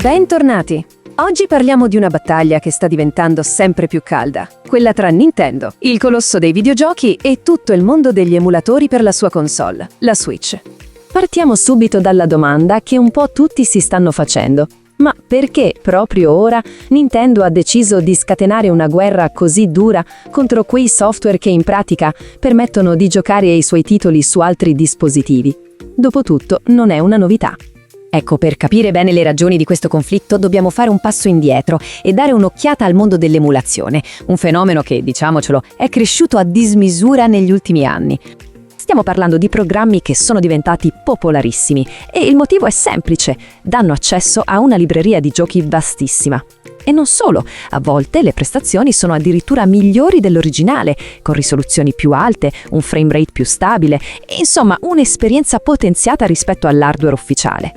Bentornati! Oggi parliamo di una battaglia che sta diventando sempre più calda, quella tra Nintendo, il colosso dei videogiochi, e tutto il mondo degli emulatori per la sua console, la Switch. Partiamo subito dalla domanda che un po' tutti si stanno facendo. Ma perché proprio ora Nintendo ha deciso di scatenare una guerra così dura contro quei software che in pratica permettono di giocare ai suoi titoli su altri dispositivi? Dopotutto, non è una novità. Ecco, per capire bene le ragioni di questo conflitto dobbiamo fare un passo indietro e dare un'occhiata al mondo dell'emulazione, un fenomeno che, diciamocelo, è cresciuto a dismisura negli ultimi anni. Stiamo parlando di programmi che sono diventati popolarissimi e il motivo è semplice: danno accesso a una libreria di giochi vastissima. E non solo, a volte le prestazioni sono addirittura migliori dell'originale, con risoluzioni più alte, un frame rate più stabile, insomma un'esperienza potenziata rispetto all'hardware ufficiale.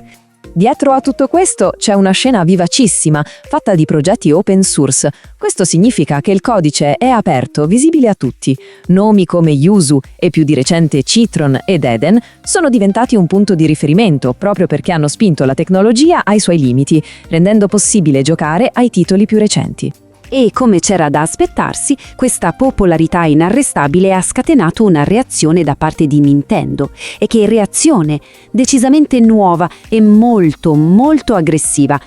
Dietro a tutto questo c'è una scena vivacissima, fatta di progetti open source. Questo significa che il codice è aperto, visibile a tutti. Nomi come Yuzu e più di recente Citron ed Eden sono diventati un punto di riferimento proprio perché hanno spinto la tecnologia ai suoi limiti, rendendo possibile giocare ai titoli più recenti. E come c'era da aspettarsi, questa popolarità inarrestabile ha scatenato una reazione da parte di Nintendo, e che reazione decisamente nuova e molto aggressiva.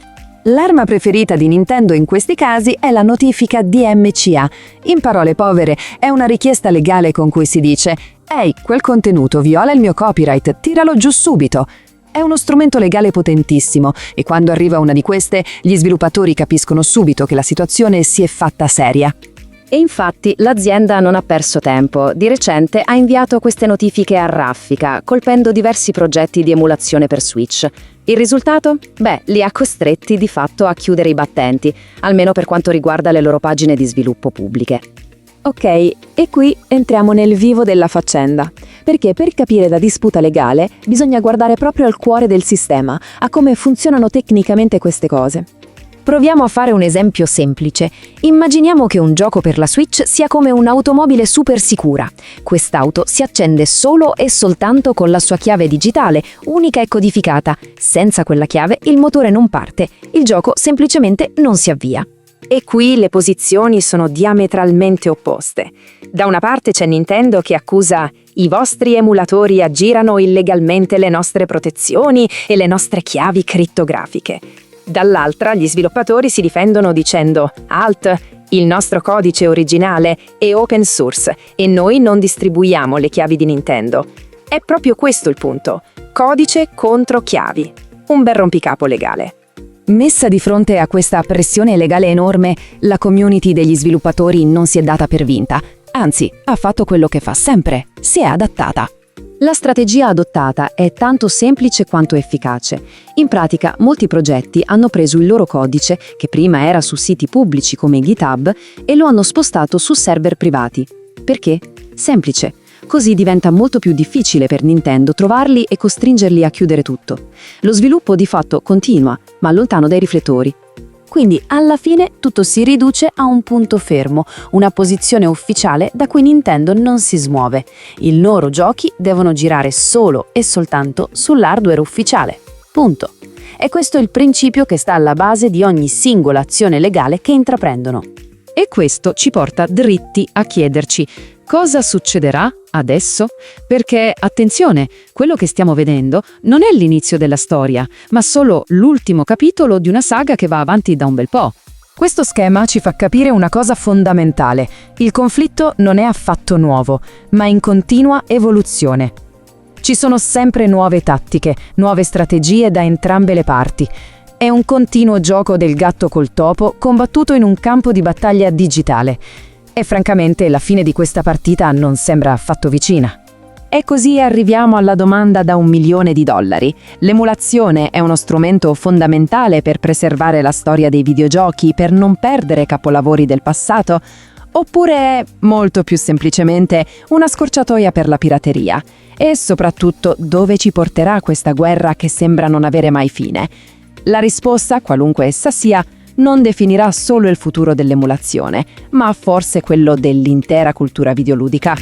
L'arma preferita di Nintendo in questi casi è la notifica DMCA. In parole povere, è una richiesta legale con cui si dice: «Ehi, quel contenuto viola il mio copyright, tiralo giù subito». È uno strumento legale potentissimo e quando arriva una di queste, gli sviluppatori capiscono subito che la situazione si è fatta seria. E infatti l'azienda non ha perso tempo. Di recente ha inviato queste notifiche a raffica, colpendo diversi progetti di emulazione per Switch. Il risultato? Li ha costretti di fatto a chiudere i battenti, almeno per quanto riguarda le loro pagine di sviluppo pubbliche. Ok, e qui entriamo nel vivo della faccenda, perché per capire la disputa legale bisogna guardare proprio al cuore del sistema, a come funzionano tecnicamente queste cose. Proviamo a fare un esempio semplice. Immaginiamo che un gioco per la Switch sia come un'automobile super sicura. Quest'auto si accende solo e soltanto con la sua chiave digitale, unica e codificata. Senza quella chiave il motore non parte, il gioco semplicemente non si avvia. E qui le posizioni sono diametralmente opposte. Da una parte c'è Nintendo che accusa: «I vostri emulatori aggirano illegalmente le nostre protezioni e le nostre chiavi crittografiche». Dall'altra gli sviluppatori si difendono dicendo: «Halt, il nostro codice originale è open source e noi non distribuiamo le chiavi di Nintendo». È proprio questo il punto: codice contro chiavi. Un bel rompicapo legale. Messa di fronte a questa pressione legale enorme, la community degli sviluppatori non si è data per vinta, anzi, ha fatto quello che fa sempre: si è adattata. La strategia adottata è tanto semplice quanto efficace. In pratica, molti progetti hanno preso il loro codice, che prima era su siti pubblici come GitHub, e lo hanno spostato su server privati. Perché? Semplice. Così diventa molto più difficile per Nintendo trovarli e costringerli a chiudere tutto. Lo sviluppo di fatto continua, ma lontano dai riflettori. Quindi, alla fine, tutto si riduce a un punto fermo, una posizione ufficiale da cui Nintendo non si smuove. I loro giochi devono girare solo e soltanto sull'hardware ufficiale. Punto. E questo è il principio che sta alla base di ogni singola azione legale che intraprendono. E questo ci porta dritti a chiederci: cosa succederà adesso? Perché, attenzione, quello che stiamo vedendo non è l'inizio della storia, ma solo l'ultimo capitolo di una saga che va avanti da un bel po'. Questo schema ci fa capire una cosa fondamentale: il conflitto non è affatto nuovo, ma in continua evoluzione. Ci sono sempre nuove tattiche, nuove strategie da entrambe le parti. È un continuo gioco del gatto col topo combattuto in un campo di battaglia digitale. E francamente la fine di questa partita non sembra affatto vicina. E così arriviamo alla domanda da $1 milione. L'emulazione è uno strumento fondamentale per preservare la storia dei videogiochi, per non perdere capolavori del passato? Oppure è, molto più semplicemente, una scorciatoia per la pirateria? E soprattutto, dove ci porterà questa guerra che sembra non avere mai fine? La risposta, qualunque essa sia, non definirà solo il futuro dell'emulazione, ma forse quello dell'intera cultura videoludica.